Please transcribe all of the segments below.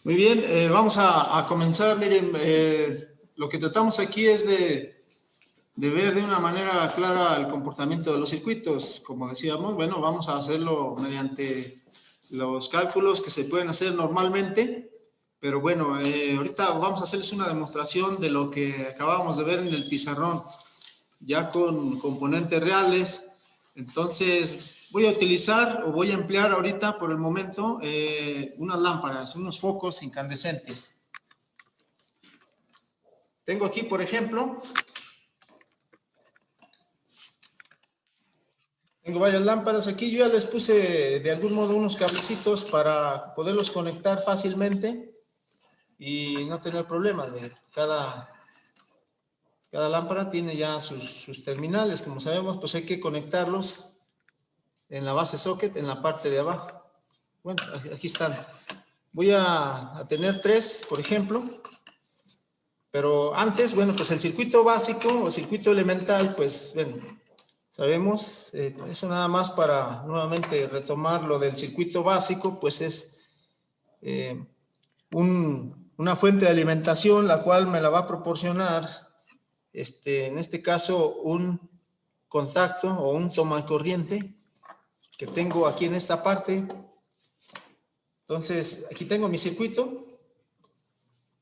Muy bien, vamos a comenzar. Miren, lo que tratamos aquí es de ver de una manera clara el comportamiento de los circuitos. Como decíamos, bueno, vamos a hacerlo mediante los cálculos que se pueden hacer normalmente, pero bueno, ahorita vamos a hacerles una demostración de lo que acabamos de ver en el pizarrón, ya con componentes reales. Entonces, voy a utilizar o voy a emplear ahorita por el momento unas lámparas, unos focos incandescentes. Tengo aquí, por ejemplo, tengo varias lámparas aquí. Yo ya les puse de algún modo unos cablecitos para poderlos conectar fácilmente y no tener problemas. Cada lámpara tiene ya sus terminales. Como sabemos, pues hay que conectarlos en la base socket, en la parte de abajo. Bueno, aquí están. Voy a tener 3, por ejemplo. Pero antes, bueno, pues el circuito básico o circuito elemental, pues, bueno, sabemos, eso nada más para nuevamente retomar lo del circuito básico, pues es una fuente de alimentación, la cual me la va a proporcionar, en este caso, un contacto o un tomacorriente que tengo aquí en esta parte. Entonces, aquí tengo mi circuito,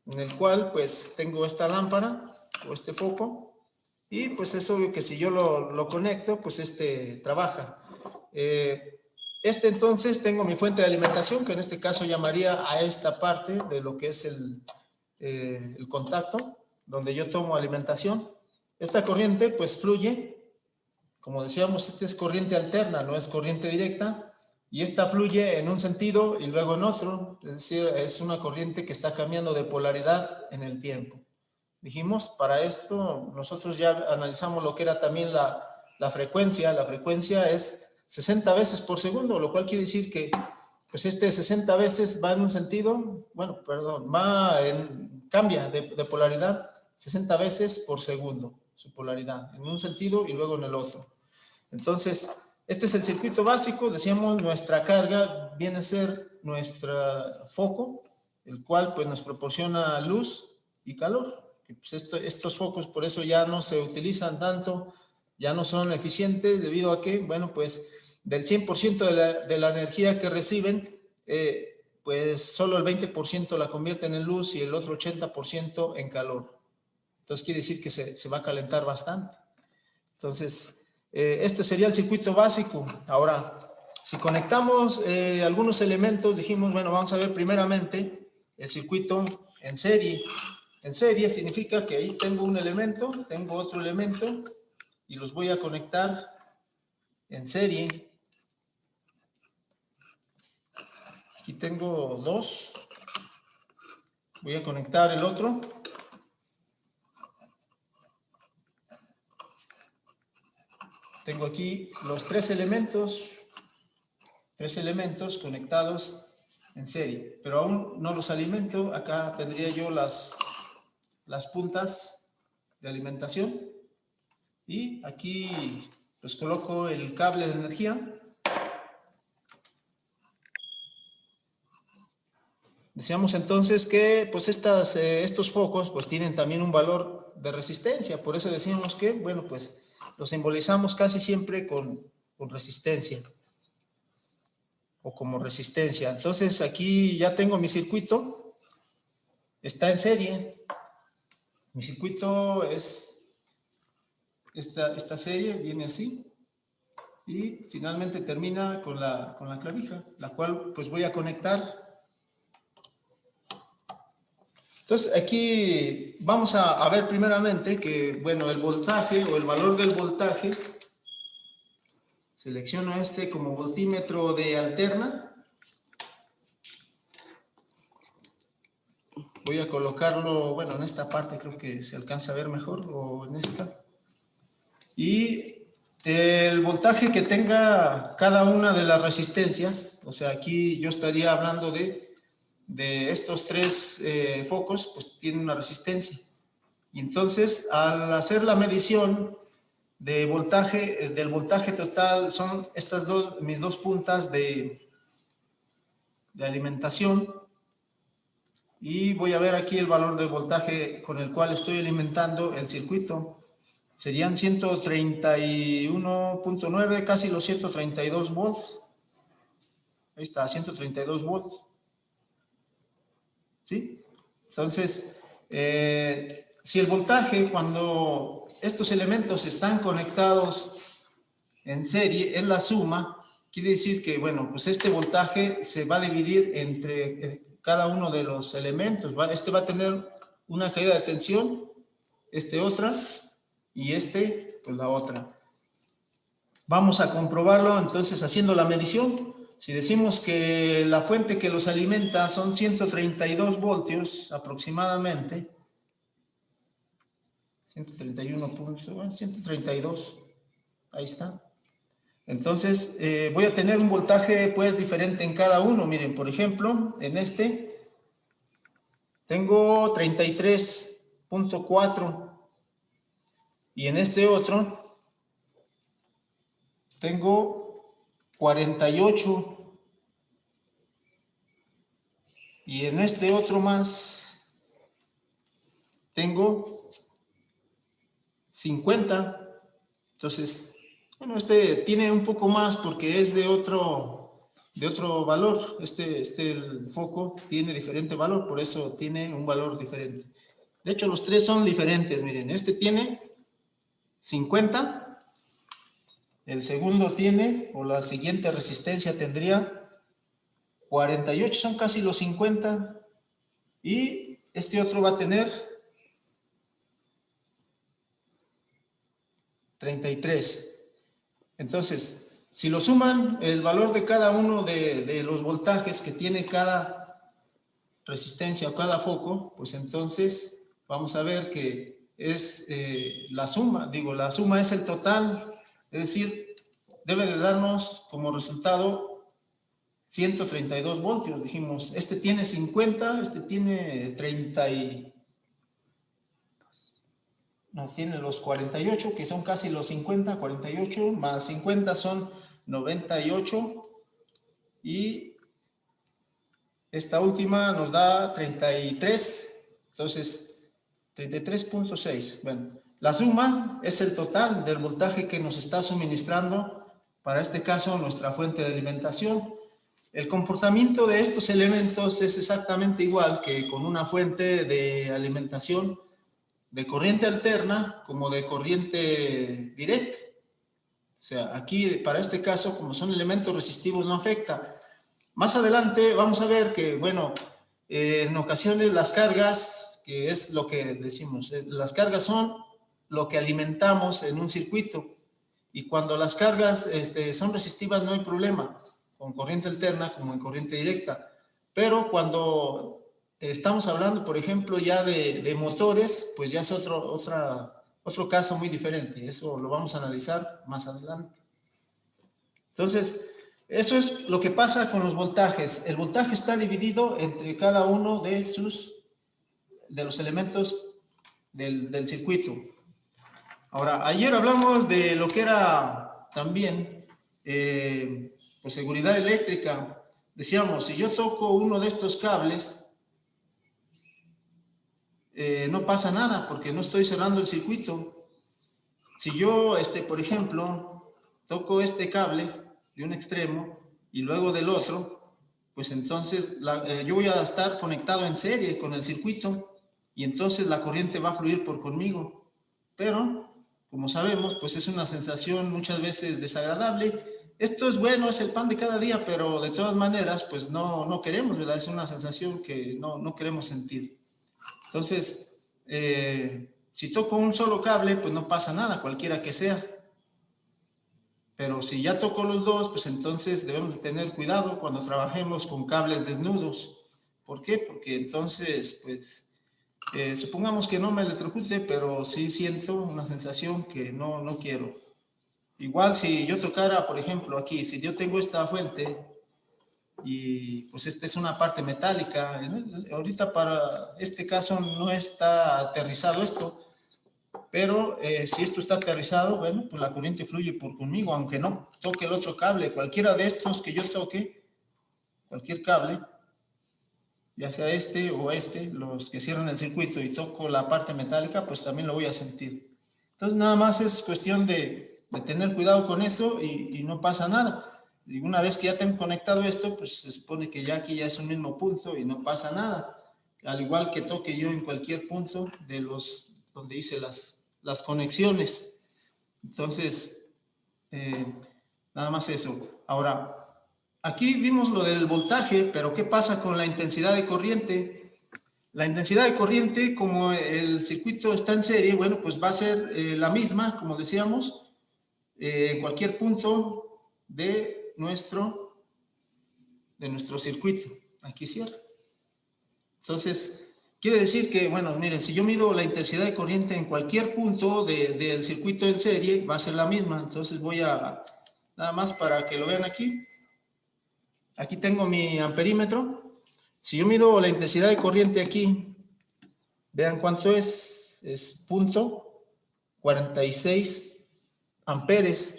en el cual pues tengo esta lámpara o este foco, y pues es obvio que si yo lo conecto, pues trabaja. Entonces tengo mi fuente de alimentación, que en este caso llamaría a esta parte de lo que es el contacto, donde yo tomo alimentación. Esta corriente pues fluye, como decíamos, esta es corriente alterna, no es corriente directa, y esta fluye en un sentido y luego en otro, es decir, es una corriente que está cambiando de polaridad en el tiempo. Dijimos, para esto nosotros ya analizamos lo que era también la frecuencia. La frecuencia es 60 veces por segundo, lo cual quiere decir que pues 60 veces va en un sentido, bueno, perdón, cambia de polaridad 60 veces por segundo, su polaridad, en un sentido y luego en el otro. Entonces, este es el circuito básico. Decíamos, nuestra carga viene a ser nuestro foco, el cual pues nos proporciona luz y calor. Pues estos focos por eso ya no se utilizan tanto, ya no son eficientes, debido a que, bueno, pues del 100% de la energía que reciben, pues solo el 20% la convierten en luz y el otro 80% en calor. Entonces quiere decir que se va a calentar bastante. Entonces, este sería el circuito básico. Ahora, si conectamos algunos elementos, dijimos, bueno, vamos a ver primeramente el circuito en serie. En serie significa que ahí tengo un elemento, tengo otro elemento, y los voy a conectar en serie. Aquí tengo 2. Voy a conectar el otro. Tengo aquí los 3 elementos conectados en serie, pero aún no los alimento. Acá tendría yo las puntas de alimentación, y aquí pues coloco el cable de energía. Decíamos entonces que pues estos focos pues tienen también un valor de resistencia, por eso decíamos que, bueno, pues los simbolizamos casi siempre con resistencia o como resistencia. Entonces aquí ya tengo mi circuito, está en serie. Mi circuito es esta serie, viene así, y finalmente termina con la clavija, la cual pues voy a conectar. Entonces aquí vamos a ver primeramente que, bueno, el voltaje o el valor del voltaje, selecciono como voltímetro de alterna. Voy a colocarlo, bueno, en esta parte creo que se alcanza a ver mejor, o en esta. Y el voltaje que tenga cada una de las resistencias, o sea, aquí yo estaría hablando de estos 3 focos, pues tienen una resistencia. Y entonces, al hacer la medición de voltaje, del voltaje total, son estas mis 2 puntas de alimentación. y voy a ver aquí el valor de voltaje con el cual estoy alimentando el circuito. Serían 131.9, casi los 132 volts. Ahí está, 132 volts. ¿Sí? Entonces, si el voltaje, cuando estos elementos están conectados en serie, es la suma, quiere decir que, bueno, pues este voltaje se va a dividir entre cada uno de los elementos. Este va a tener una caída de tensión, este otra, y este, pues la otra. Vamos a comprobarlo entonces haciendo la medición. Si decimos que la fuente que los alimenta son 132 voltios aproximadamente, 132, ahí está. Entonces voy a tener un voltaje pues diferente en cada uno. Miren, por ejemplo, en este tengo 33.4 y en este otro tengo 48 y en este otro más tengo 50. Entonces, bueno, este tiene un poco más porque es de otro valor. El foco tiene diferente valor, por eso tiene un valor diferente. De hecho, los tres son diferentes. Miren, este tiene 50. El segundo tiene, o la siguiente resistencia tendría 48, son casi los 50. Y este otro va a tener 33. Entonces, si lo suman, el valor de cada uno de los voltajes que tiene cada resistencia o cada foco, pues entonces vamos a ver que es la suma. Digo, la suma es el total, es decir, debe de darnos como resultado 132 voltios. Dijimos, este tiene 50, este tiene 30 y... No, tiene los 48, que son casi los 50, 48 más 50 son 98 y esta última nos da 33, entonces 33.6. Bueno, la suma es el total del voltaje que nos está suministrando, para este caso, nuestra fuente de alimentación. El comportamiento de estos elementos es exactamente igual que con una fuente de alimentación de corriente alterna como de corriente directa. O sea, aquí para este caso, como son elementos resistivos, no afecta. Más adelante vamos a ver que, bueno, en ocasiones las cargas, que es lo que decimos, las cargas son lo que alimentamos en un circuito. Y cuando las cargas son resistivas no hay problema, con corriente alterna como en corriente directa. Pero cuando estamos hablando, por ejemplo, ya de motores, pues ya es otro caso muy diferente. Eso lo vamos a analizar más adelante. Entonces, eso es lo que pasa con los voltajes. El voltaje está dividido entre cada uno de los elementos del circuito. Ahora, ayer hablamos de lo que era también pues seguridad eléctrica. Decíamos, si yo toco uno de estos cables, no pasa nada porque no estoy cerrando el circuito. Si yo, por ejemplo, toco este cable de un extremo y luego del otro, pues entonces yo voy a estar conectado en serie con el circuito y entonces la corriente va a fluir por conmigo. Pero, como sabemos, pues es una sensación muchas veces desagradable. Esto es bueno, es el pan de cada día, pero de todas maneras, pues no queremos, ¿verdad? Es una sensación que no queremos sentir. Entonces, si toco un solo cable, pues no pasa nada, cualquiera que sea. Pero si ya toco los dos, pues entonces debemos de tener cuidado cuando trabajemos con cables desnudos. ¿Por qué? Porque entonces, pues, supongamos que no me electrocute, pero sí siento una sensación que no quiero. Igual si yo tocara, por ejemplo, aquí, si yo tengo esta fuente y pues esta es una parte metálica, ahorita para este caso no está aterrizado esto, pero si esto está aterrizado, bueno, pues la corriente fluye por conmigo, aunque no toque el otro cable, cualquiera de estos que yo toque, cualquier cable, ya sea este o este, los que cierran el circuito, y toco la parte metálica, pues también lo voy a sentir. Entonces nada más es cuestión de tener cuidado con eso y no pasa nada. Y una vez que ya tengo conectado esto, pues se supone que ya aquí ya es un mismo punto y no pasa nada. Al igual que toque yo en cualquier punto de los donde hice las conexiones. Entonces, nada más eso. Ahora, aquí vimos lo del voltaje, pero ¿qué pasa con la intensidad de corriente? La intensidad de corriente, como el circuito está en serie, bueno, pues va a ser la misma, como decíamos, en cualquier punto de nuestro circuito. Aquí cierra. Entonces, quiere decir que, bueno, miren, si yo mido la intensidad de corriente en cualquier punto del circuito en serie, va a ser la misma. Entonces voy a, nada más para que lo vean aquí. Aquí tengo mi amperímetro. Si yo mido la intensidad de corriente aquí, vean cuánto es 0.46 amperes.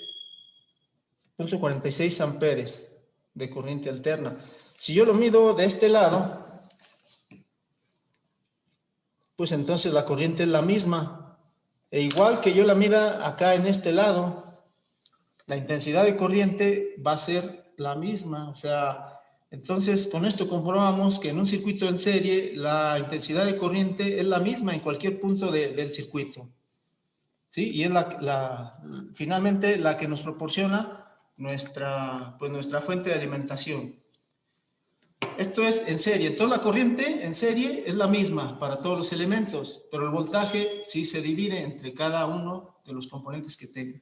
0.46 amperes de corriente alterna. Si yo lo mido de este lado, pues entonces la corriente es la misma. E igual que yo la mida acá en este lado, la intensidad de corriente va a ser la misma. O sea, entonces con esto comprobamos que en un circuito en serie la intensidad de corriente es la misma en cualquier punto del circuito. ¿Sí? Y es finalmente la que nos proporciona nuestra fuente de alimentación. Esto es en serie. Entonces la corriente en serie es la misma para todos los elementos, pero el voltaje sí se divide entre cada uno de los componentes que tenga.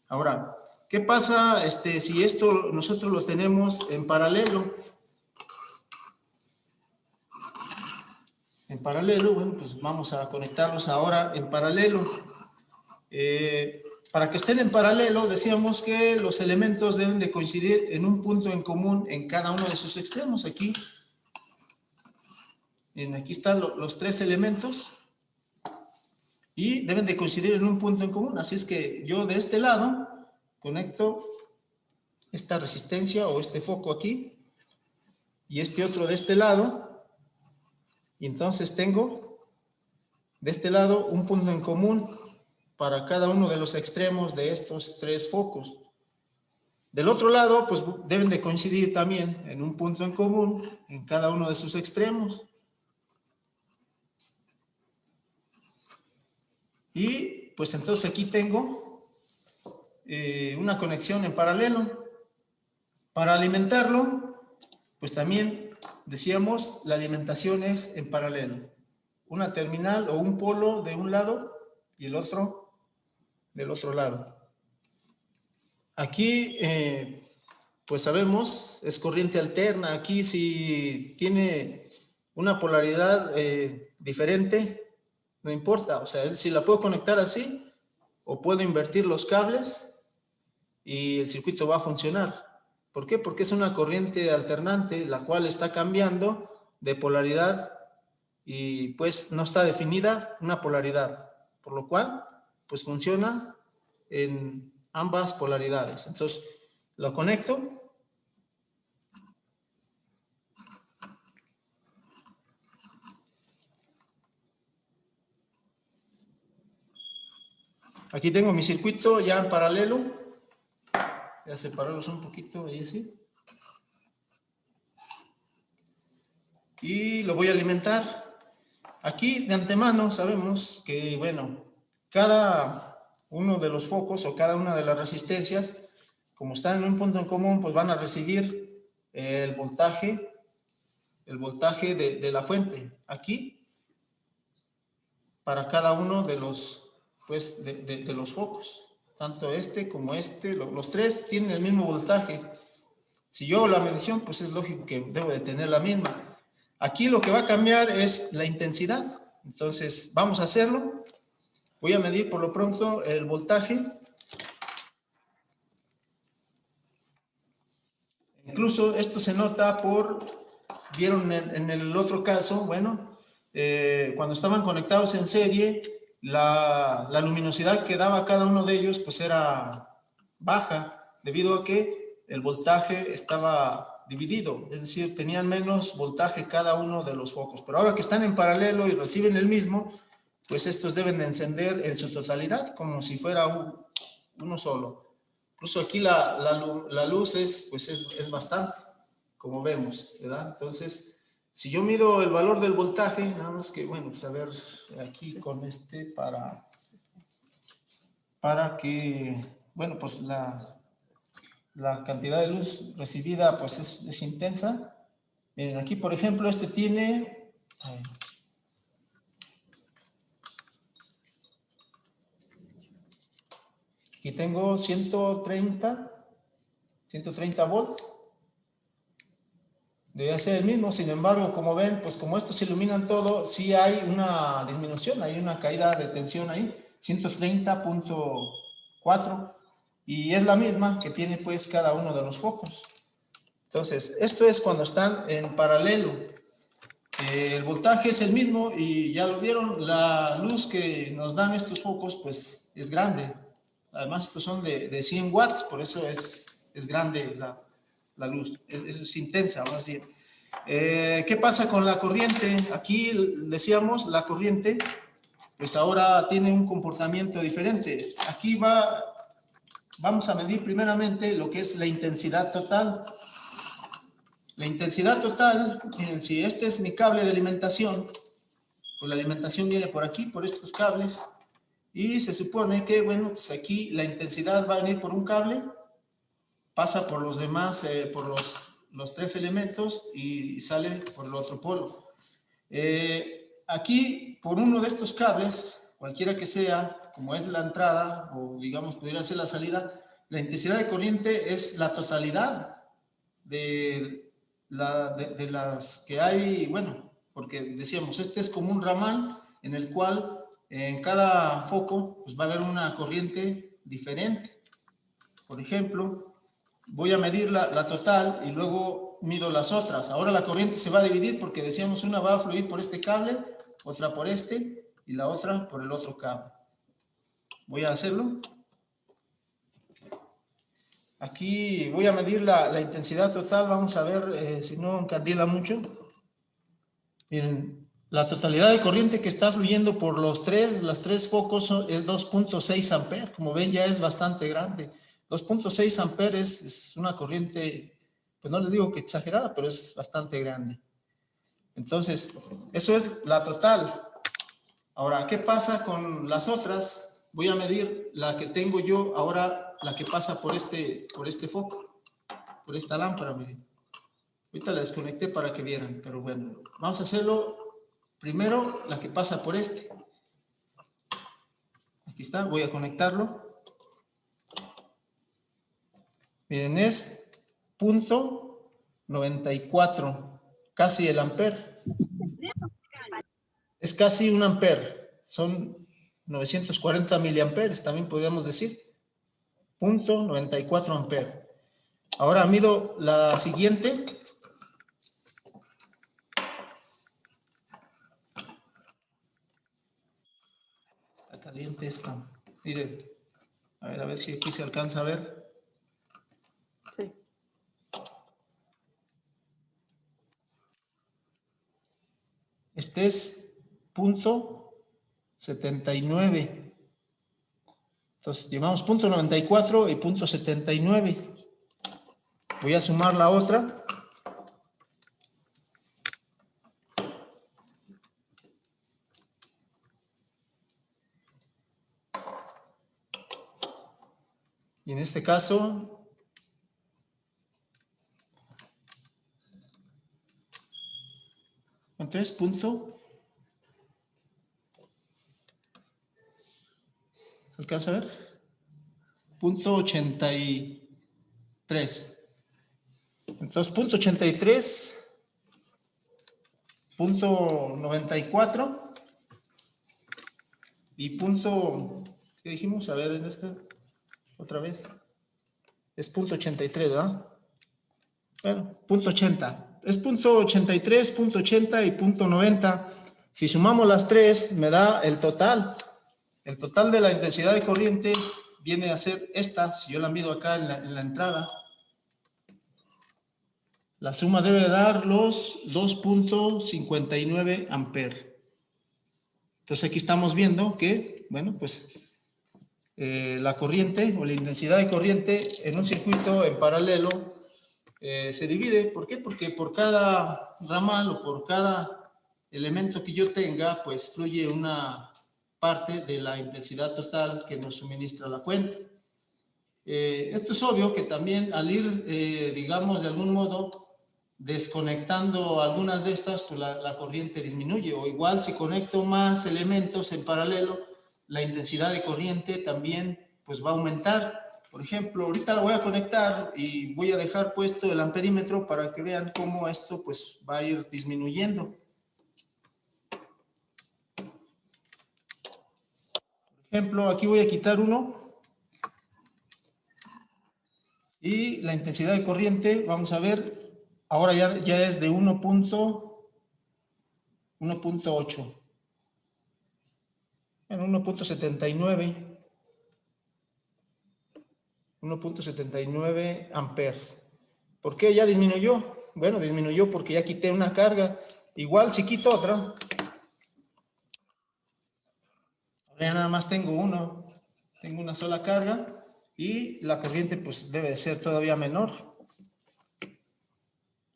Ahora, ¿qué pasa si esto nosotros lo tenemos en paralelo? En paralelo, bueno, pues vamos a conectarlos ahora en paralelo. Para que estén en paralelo, decíamos que los elementos deben de coincidir en un punto en común en cada uno de sus extremos. Aquí están los tres elementos y deben de coincidir en un punto en común. Así es que yo de este lado conecto esta resistencia o este foco aquí y este otro de este lado, y entonces tengo de este lado un punto en común para cada uno de los extremos de estos tres focos. Del otro lado, pues deben de coincidir también en un punto en común en cada uno de sus extremos. Y pues entonces aquí tengo una conexión en paralelo. Para alimentarlo, pues también decíamos, la alimentación es en paralelo. Una terminal o un polo de un lado y el otro del otro lado. Aquí, pues sabemos, es corriente alterna. Aquí si tiene una polaridad diferente, no importa. O sea, si la puedo conectar así, o puedo invertir los cables y el circuito va a funcionar. ¿Por qué? Porque es una corriente alternante, la cual está cambiando de polaridad y pues no está definida una polaridad, por lo cual pues funciona en ambas polaridades. Entonces lo conecto. Aquí tengo mi circuito ya en paralelo. Voy a separarlos un poquito ahí así. Y lo voy a alimentar. Aquí de antemano sabemos que, bueno, cada uno de los focos o cada una de las resistencias, como están en un punto en común, pues van a recibir el voltaje de la fuente. Aquí, para cada uno de los, pues, de los focos. Tanto este como este, los tres tienen el mismo voltaje. Si yo hago la medición, pues es lógico que debo de tener la misma. Aquí lo que va a cambiar es la intensidad. Entonces, vamos a hacerlo. Voy a medir por lo pronto el voltaje. Incluso esto se nota vieron en el otro caso, bueno, cuando estaban conectados en serie, la luminosidad que daba cada uno de ellos pues era baja, debido a que el voltaje estaba dividido, es decir, tenían menos voltaje cada uno de los focos. Pero ahora que están en paralelo y reciben el mismo, pues estos deben de encender en su totalidad, como si fuera uno solo. Incluso aquí la luz es bastante, como vemos, ¿verdad? Entonces, si yo mido el valor del voltaje, nada más que, bueno, pues a ver aquí con para que, bueno, pues la cantidad de luz recibida pues es intensa. Miren, aquí por ejemplo este tiene, aquí tengo 130 volts. Debe ser el mismo, sin embargo, como ven, pues como estos iluminan todo, sí hay una disminución, hay una caída de tensión ahí, 130.4, y es la misma que tiene pues cada uno de los focos. Entonces, esto es cuando están en paralelo. El voltaje es el mismo y ya lo vieron, la luz que nos dan estos focos pues es grande. Además, estos son de 100 watts, por eso es grande la luz, es intensa más bien. ¿Qué pasa con la corriente? Aquí decíamos, la corriente pues ahora tiene un comportamiento diferente. Aquí vamos a medir primeramente lo que es la intensidad total. La intensidad total, miren, si este es mi cable de alimentación, pues la alimentación viene por aquí, por estos cables, y se supone que, bueno, pues aquí la intensidad va a venir por un cable, pasa por los demás, por los tres elementos y sale por el otro polo. Aquí, por uno de estos cables, cualquiera que sea, como es la entrada, o digamos, pudiera ser la salida, la intensidad de corriente es la totalidad de las que hay, bueno, porque decíamos, este es como un ramal en el cual en cada foco pues va a haber una corriente diferente. Por ejemplo, voy a medir la total y luego mido las otras. Ahora la corriente se va a dividir porque decíamos una va a fluir por este cable, otra por este y la otra por el otro cable. Voy a hacerlo. Aquí voy a medir la intensidad total, vamos a ver si no encandila mucho. Miren, la totalidad de corriente que está fluyendo por las tres focos es 2.6 amperes, como ven ya es bastante grande. 2.6 amperes es una corriente, pues no les digo que exagerada, pero es bastante grande. Entonces, eso es la total. Ahora, ¿qué pasa con las otras? Voy a medir la que tengo yo ahora, la que pasa por este foco, por esta lámpara, miren. Ahorita la desconecté para que vieran, pero bueno, vamos a hacerlo primero, la que pasa por este. Aquí está, voy a conectarlo. Miren, es 0.94, casi el amper. Es casi un amper, son 940 miliamperes, también podríamos decir. 0.94 amper. Ahora mido la siguiente. Está caliente esta. Miren, a ver si aquí se alcanza a ver. Sí. Este es 0.79. Entonces, llevamos 0.94 y 0.79. Voy a sumar la otra. Y en este caso, ¿cuánto es? ¿Se alcanza a ver? 0.83. Entonces, 0.83, 0.94 y ¿qué dijimos? A ver en esta, otra vez. Es 0.83, ¿verdad? Bueno, 0.80. Es 0.83, 0.80 y 0.90. Si sumamos las tres, me da el total. El total de la intensidad de corriente viene a ser esta, si yo la mido acá en la entrada. La suma debe dar los 2.59 amperes. Entonces aquí estamos viendo que, bueno, pues la corriente o la intensidad de corriente en un circuito en paralelo se divide. ¿Por qué? Porque por cada ramal o por cada elemento que yo tenga, pues fluye una parte de la intensidad total que nos suministra la fuente. Esto es obvio que también al ir, digamos, de algún modo, desconectando algunas de estas, pues la corriente disminuye. O igual si conecto más elementos en paralelo, la intensidad de corriente también pues va a aumentar. Por ejemplo, ahorita la voy a conectar y voy a dejar puesto el amperímetro para que vean cómo esto pues va a ir disminuyendo. Por ejemplo, aquí voy a quitar uno. Y la intensidad de corriente, vamos a ver, ahora ya es de 1.8. En 1.79. 1.79 amperes. ¿Por qué ya disminuyó? Bueno, disminuyó porque ya quité una carga. Igual si quito otra, ahora ya nada más tengo una sola carga y la corriente pues debe de ser todavía menor.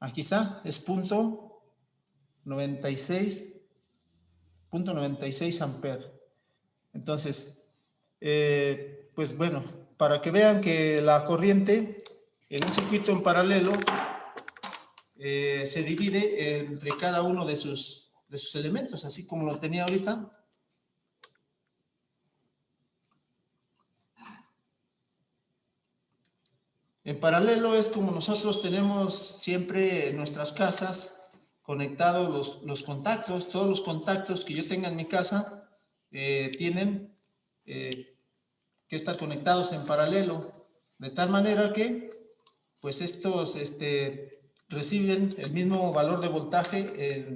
Aquí está, es 0.96 amperes. Entonces, pues bueno, para que vean que la corriente en un circuito en paralelo se divide entre cada uno de sus elementos, así como lo tenía ahorita. En paralelo es como nosotros tenemos siempre en nuestras casas conectados los contactos. Todos los contactos que yo tenga en mi casa tienen que estar conectados en paralelo, de tal manera que pues estos reciben el mismo valor de voltaje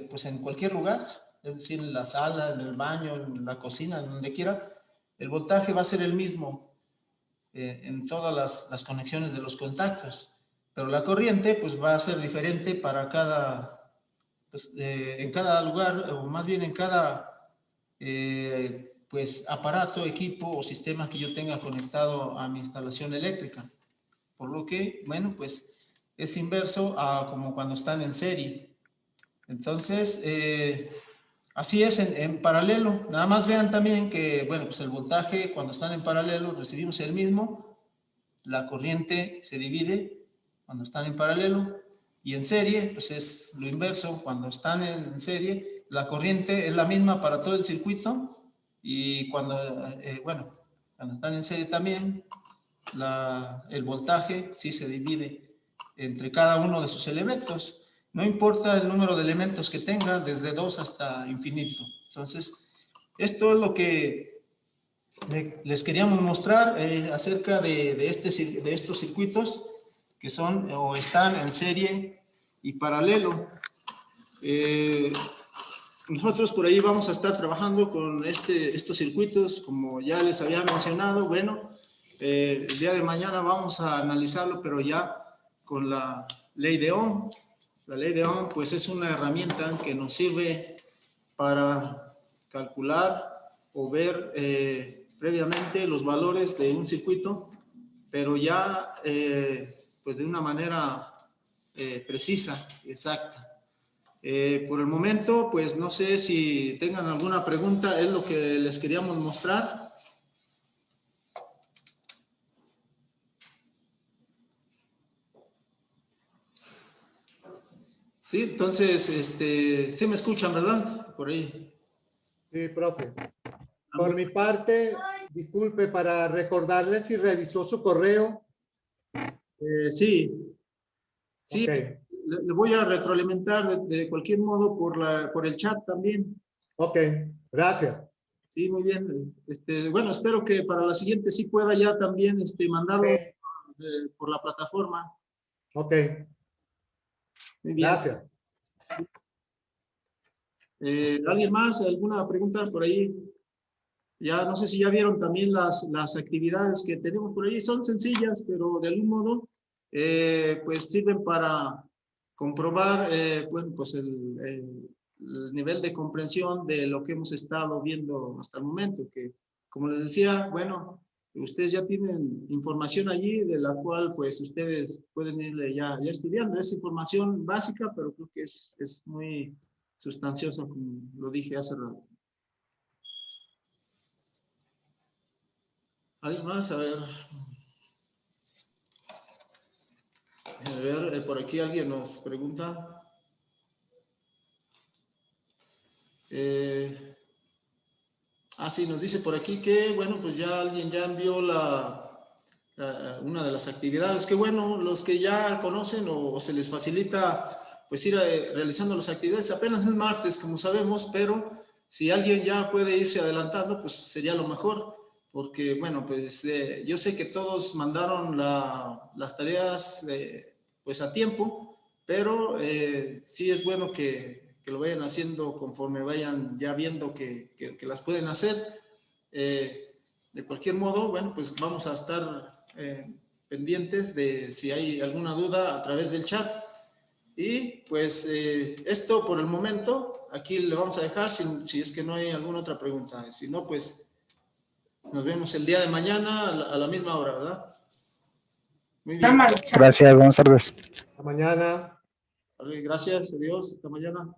pues en cualquier lugar, es decir, en la sala, en el baño, en la cocina, en donde quiera, el voltaje va a ser el mismo en todas las conexiones de los contactos, pero la corriente pues va a ser diferente para cada, pues, en cada lugar, o más bien en cada pues aparato, equipo o sistema que yo tenga conectado a mi instalación eléctrica. Por lo que, bueno, pues es inverso a como cuando están en serie. Entonces, así es en paralelo. Nada más vean también que, bueno, pues el voltaje cuando están en paralelo recibimos el mismo. La corriente se divide cuando están en paralelo. Y en serie, pues es lo inverso. Cuando están en serie, la corriente es la misma para todo el circuito. Y cuando, bueno, cuando están en serie también, el voltaje sí se divide entre cada uno de sus elementos. No importa el número de elementos que tenga, desde 2 hasta infinito. Entonces, esto es lo que les queríamos mostrar acerca de estos circuitos que son o están en serie y paralelo. Nosotros por ahí vamos a estar trabajando con estos circuitos, como ya les había mencionado. Bueno, el día de mañana vamos a analizarlo, pero ya con la ley de Ohm. La ley de Ohm, pues es una herramienta que nos sirve para calcular o ver previamente los valores de un circuito, pero ya pues de una manera precisa, exacta. Por el momento, pues no sé si tengan alguna pregunta, es lo que les queríamos mostrar. Sí, entonces, sí me escuchan, ¿verdad? Por ahí. Sí, profe. Por mi parte, disculpe, para recordarle si revisó su correo. Sí, sí, Okay. le voy a retroalimentar de cualquier modo por el chat también. Ok, gracias. Sí, muy bien. Bueno, espero que para la siguiente sí pueda ya también mandarlo por la plataforma. Ok, Muy bien. gracias. ¿Alguien más? ¿Alguna pregunta por ahí? Ya no sé si ya vieron también las actividades que tenemos por ahí. Son sencillas, pero de algún modo pues sirven para comprobar, bueno, pues el nivel de comprensión de lo que hemos estado viendo hasta el momento, que como les decía, bueno, ustedes ya tienen información allí de la cual pues ustedes pueden ir ya estudiando. Es información básica, pero creo que es muy sustanciosa, como lo dije hace rato. ¿Alguien más? A ver, por aquí alguien nos pregunta. Sí, nos dice por aquí que, bueno, pues ya alguien ya envió una de las actividades. Que bueno, los que ya conocen o se les facilita pues ir realizando las actividades. Apenas es martes, como sabemos, pero si alguien ya puede irse adelantando, pues sería lo mejor. Porque, bueno, pues yo sé que todos mandaron las tareas pues a tiempo, pero sí es bueno que lo vayan haciendo conforme vayan ya viendo que las pueden hacer. De cualquier modo, bueno, pues vamos a estar pendientes de si hay alguna duda a través del chat. Y pues esto por el momento, aquí le vamos a dejar si es que no hay alguna otra pregunta. Si no, pues nos vemos el día de mañana a la misma hora, ¿verdad? Muy bien. Gracias, buenas tardes. Hasta mañana. Vale, gracias, adiós, hasta mañana.